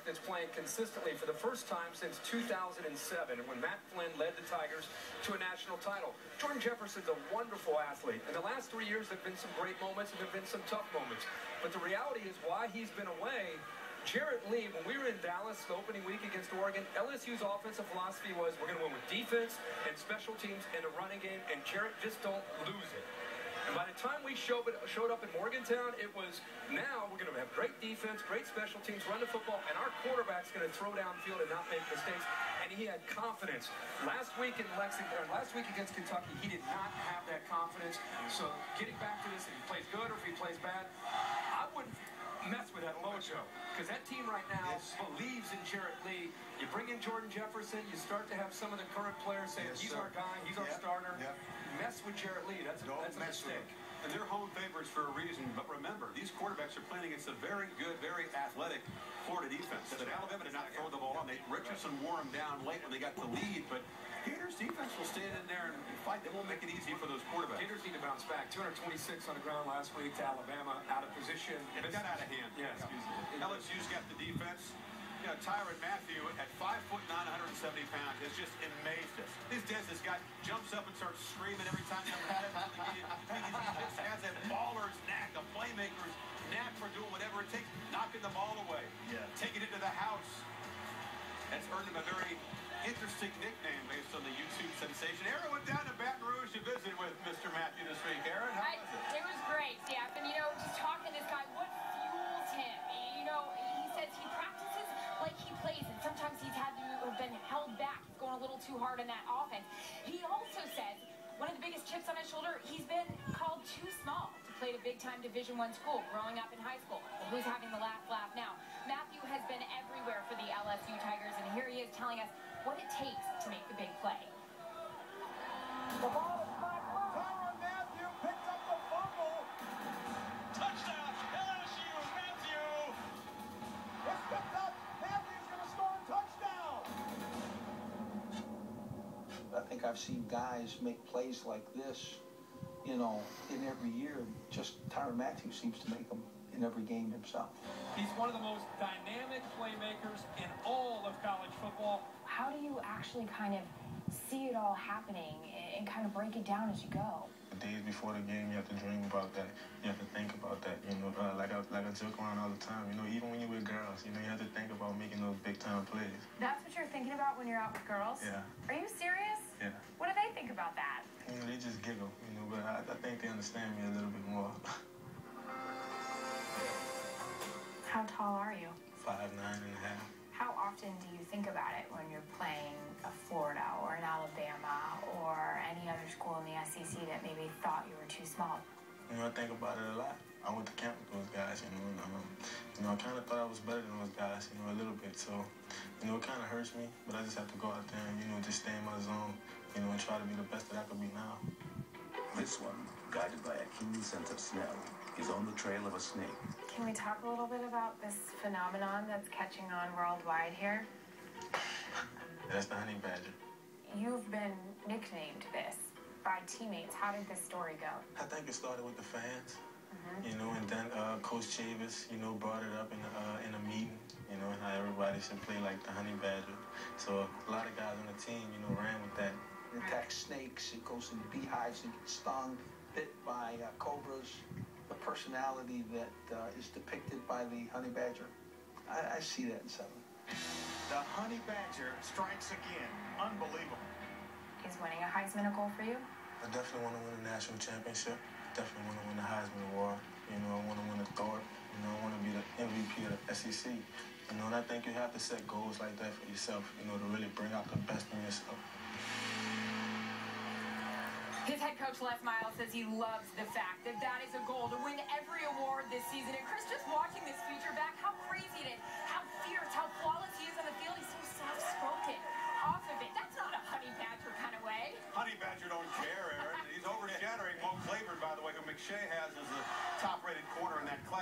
that's playing consistently for the first time since 2007 when Matt Flynn led the Tigers to a national title. Jordan Jefferson's a wonderful athlete. In the last 3 years, there have been some great moments and there have been some tough moments. But the reality is why he's been away. Jarrett Lee, when we were in Dallas the opening week against Oregon, LSU's offensive philosophy was we're going to win with defense and special teams and a running game, and Jarrett just don't lose it. And by the time we showed up in Morgantown, it was now we're going to have great defense, great special teams, run the football, and our quarterback's going to throw downfield and not make mistakes. And he had confidence. Last week in last week against Kentucky, he did not have that confidence. So getting back to this, if he plays good or if he plays bad, I wouldn't mess with that mojo, because that team right now believes in Jarrett Lee. You bring in Jordan Jefferson, you start to have some of the current players saying he's our guy, he's our starter. Mess with Jarrett Lee, that's a mistake. And they're home favorites for a reason. But remember, these quarterbacks are playing against a very good, very athletic Florida defense. But Alabama did not throw the ball on. Richardson wore them down late when they got the lead. But Gators defense will stand in there and fight. They won't make it easy for those quarterbacks. Gators need to bounce back. 226 on the ground last week to Alabama, out of position. It got out of hand. Yeah, excuse me. LSU's got the defense. You know, Tyrann Mathieu at 5'9", 170 pounds has just amazed us. This Dez guy jumps up and starts screaming every time he has has that baller's knack, a playmaker's knack for doing whatever it takes, knocking the ball away, taking it to the house. That's earned him a very interesting nickname based on the YouTube sensation. Aaron went down to Baton Rouge to visit with Mr. Mathieu this week. Aaron, how was it? It was great, Steph. And, you know, just talking to this guy, what fuels him? You know, he says he practices like he plays, and sometimes he's had to have been held back. He's going a little too hard in that offense. He also says one of the biggest chips on his shoulder, he's been called too small to play at a big-time Division I school growing up in high school. Well, who's having the laugh now? Mathieu has been everywhere for the LSU Tigers, and here he is telling us what it takes to make the big play. The ball is back. Tyrann Mathieu picks up the fumble. Touchdown, LSU, Mathieu. It's picked up. Mathieu's going to score a touchdown. I think I've seen guys make plays like this, you know, in every year. Just Tyrann Mathieu seems to make them in every game himself. He's one of the most dynamic playmakers in all of college football. How do you actually kind of see it all happening and kind of break it down as you go? The days before the game, you have to dream about that. You have to think about that. You know, like I joke around all the time. You know, even when you're with girls, you know, you have to think about making those big-time plays. That's what you're thinking about when you're out with girls? Yeah. Are you serious? Yeah. What do they think about that? You know, they just giggle, you know, but I think they understand me a little bit more. How tall are you? 5'9" and a half. How often do you think about it when you're playing a Florida or an Alabama or any other school in the SEC that maybe thought you were too small? You know, I think about it a lot. I went to camp with those guys, you know, and, I kind of thought I was better than those guys, you know, a little bit. So, you know, it kind of hurts me, but I just have to go out there and, you know, just stay in my zone, you know, and try to be the best that I could be now. This one, guided by a keen sense of smell, is on the trail of a snake. Can we talk a little bit about this phenomenon that's catching on worldwide here? That's the honey badger. You've been nicknamed this by teammates. How did this story go? I think it started with the fans, you know, and then Coach Chavis, you know, brought it up in a meeting, you know, and how everybody should play like the honey badger. So a lot of guys on the team, you know, ran with that. It attacks snakes, it goes into beehives, and gets stung, bit by cobras. The personality that is depicted by the honey badger, I see that in Southern. The honey badger strikes again. Unbelievable. Is winning a Heisman a goal for you? I definitely want to win a national championship. Definitely want to win the Heisman Award. You know, I want to win a Thor. You know, I want to be the MVP of the SEC. You know, and I think you have to set goals like that for yourself, you know, to really bring out the best in yourself. His head coach, Les Miles, says he loves the fact that that is a goal to win every award this season. And Chris, just watching this feature back, how crazy it is, how fierce, how flawless he is on the field. He's so soft-spoken. Off of it, that's not a honey badger kind of way. Honey badger don't care, Aaron. He's overshadowing Mo Claiborne, by the way, who McShay has as a top-rated corner in that class.